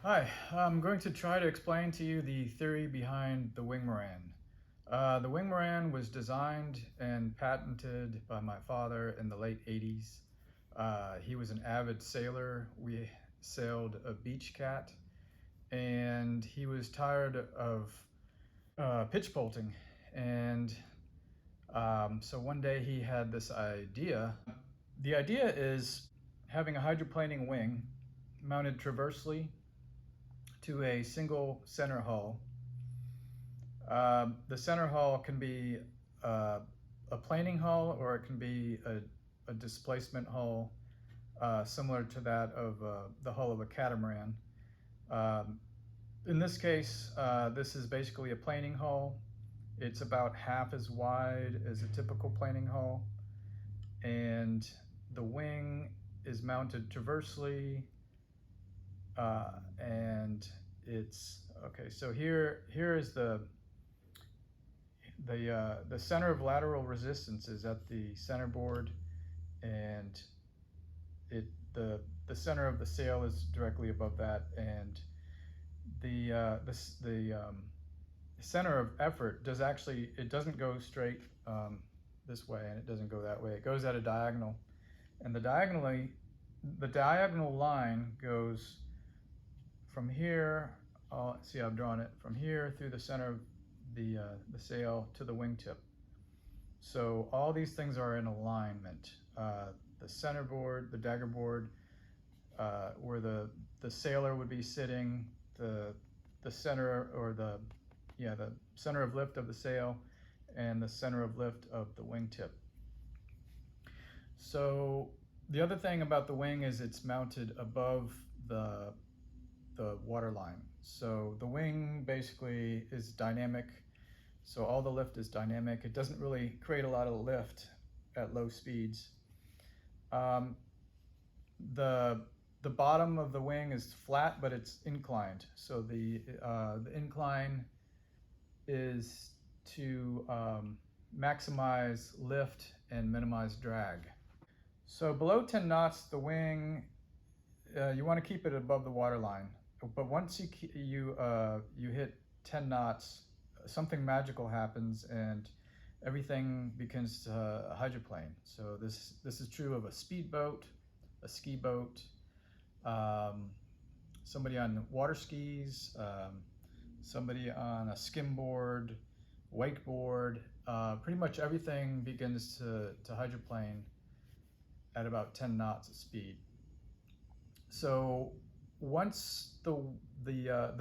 Hi, I'm going to try to explain to you the theory behind the Wingmaran. The Wingmaran was designed and patented by my father in the late 80s. He was an avid sailor. We sailed a beach cat, and he was tired of pitch bolting. And so one day he had this idea. The idea is having a hydroplaning wing mounted transversely to a single center hull. The center hull can be a planing hull, or it can be a displacement hull, similar to that of the hull of a catamaran. Um, in this case, this is basically a planing hull. It's about half as wide as a typical planing hull, and the wing is mounted transversely, and it's okay. So here is the center of lateral resistance is at the center board, and the center of the sail is directly above that, and the center of effort it doesn't go straight this way, and it doesn't go that way. It goes at a diagonal, and the diagonal line goes from here. See, I've drawn it from here through the center of the sail to the wingtip. So all these things are in alignment. The center board, the dagger board, where the sailor would be sitting, the center, or the center of lift of the sail, and the center of lift of the wingtip. So the other thing about the wing is it's mounted above the water line. So the wing basically is dynamic. So all the lift is dynamic. It doesn't really create a lot of lift at low speeds. The bottom of the wing is flat, but it's inclined. So the incline is to maximize lift and minimize drag. So below 10 knots, the wing, you want to keep it above the water line. But once you hit 10 knots, something magical happens, and everything begins to hydroplane. So this is true of a speedboat, a ski boat, somebody on water skis, somebody on a skimboard, wakeboard. Pretty much everything begins to hydroplane at about 10 knots of speed. So once the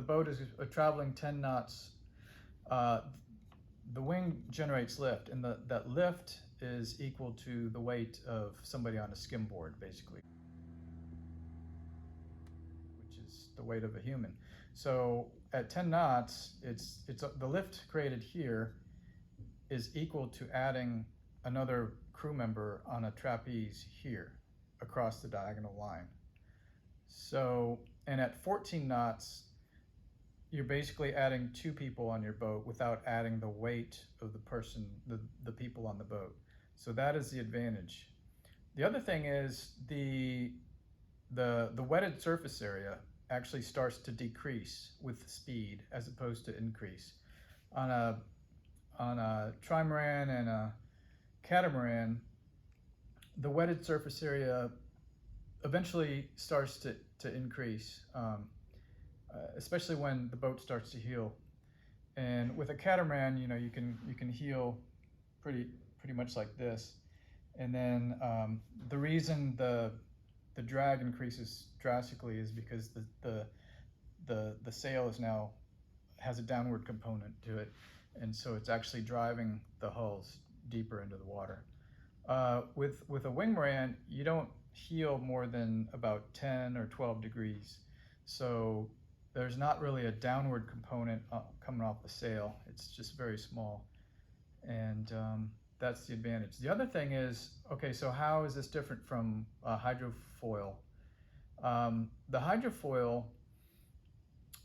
boat is traveling 10 knots, the wing generates lift, and that lift is equal to the weight of somebody on a skimboard, basically, which is the weight of a human. So at 10 knots, it's the lift created here is equal to adding another crew member on a trapeze here across the diagonal line. So, and at 14 knots, you're basically adding two people on your boat without adding the weight of the people on the boat. So that is the advantage. The other thing is the wetted surface area actually starts to decrease with speed as opposed to increase. On a trimaran and a catamaran, the wetted surface area eventually starts to increase, especially when the boat starts to heel. And with a catamaran, you can heel pretty much like this. And then the reason the drag increases drastically is because the sail has a downward component to it, and so it's actually driving the hulls deeper into the water. With a Wingmaran, you don't heel more than about 10 or 12 degrees. So there's not really a downward component coming off the sail. It's just very small. And that's the advantage. The other thing is, okay, so how is this different from hydrofoil? The hydrofoil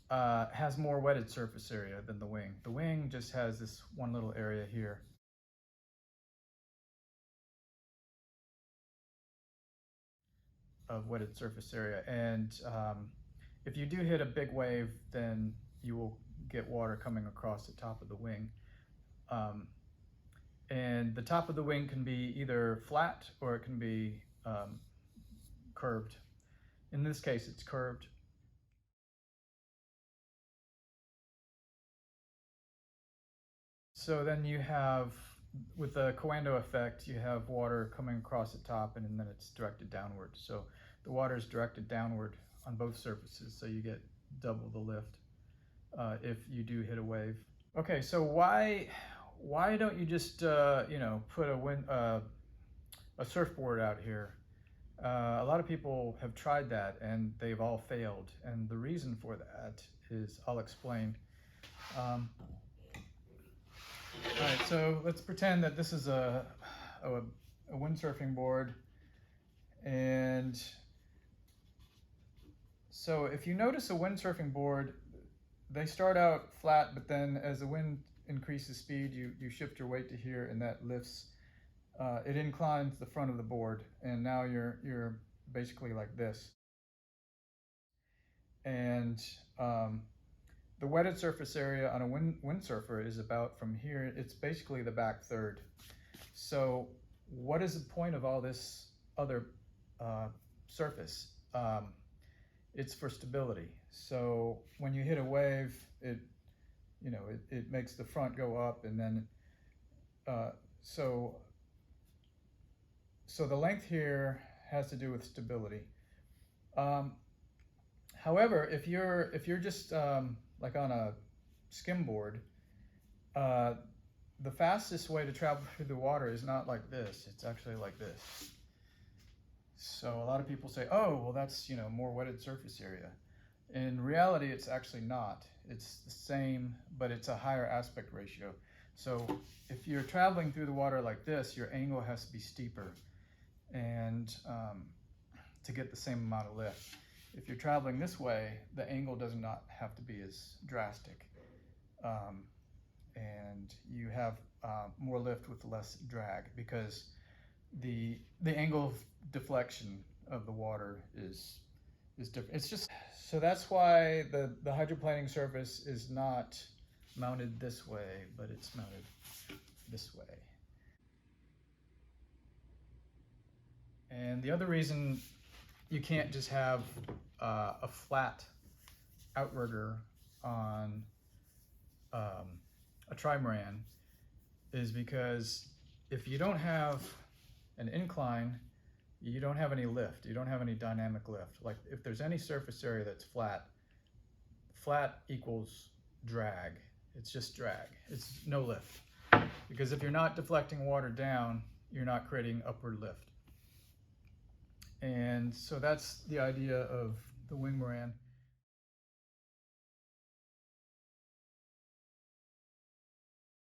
has more wetted surface area than the wing. The wing just has this one little area here. Of wetted surface area, and if you do hit a big wave, then you will get water coming across the top of the wing. And the top of the wing can be either flat or it can be curved. In this case, it's curved. So then you have, with the Coando effect, you have water coming across the top and then it's directed downward. So the water is directed downward on both surfaces, so you get double the lift if you do hit a wave. Okay, so why don't you just put a surfboard out here? A lot of people have tried that and they've all failed, and the reason for that is, I'll explain. All right, so let's pretend that this is a windsurfing board, and so if you notice a windsurfing board, they start out flat, but then as the wind increases speed, you shift your weight to here, and that lifts. It inclines the front of the board, and now you're basically like this. And the wetted surface area on a windsurfer is about from here. It's basically the back third. So what is the point of all this other surface? It's for stability. So when you hit a wave, it makes the front go up, and then so the length here has to do with stability. However, if you're just like on a skimboard, the fastest way to travel through the water is not like this. It's actually like this. So a lot of people say, oh, well, that's more wetted surface area. In reality, it's actually not. It's the same, but it's a higher aspect ratio. So if you're traveling through the water like this, your angle has to be steeper, and to get the same amount of lift. If you're traveling this way, the angle does not have to be as drastic, and you have more lift with less drag, because the angle of deflection of the water is different. It's just, so that's why the hydroplaning surface is not mounted this way, but it's mounted this way. And the other reason you can't just have a flat outrigger on a trimaran is because if you don't have an incline, you don't have any lift. You don't have any dynamic lift. Like if there's any surface area that's flat, flat equals drag. It's just drag. It's no lift. Because if you're not deflecting water down, you're not creating upward lift. And so that's the idea of the Wingmaran.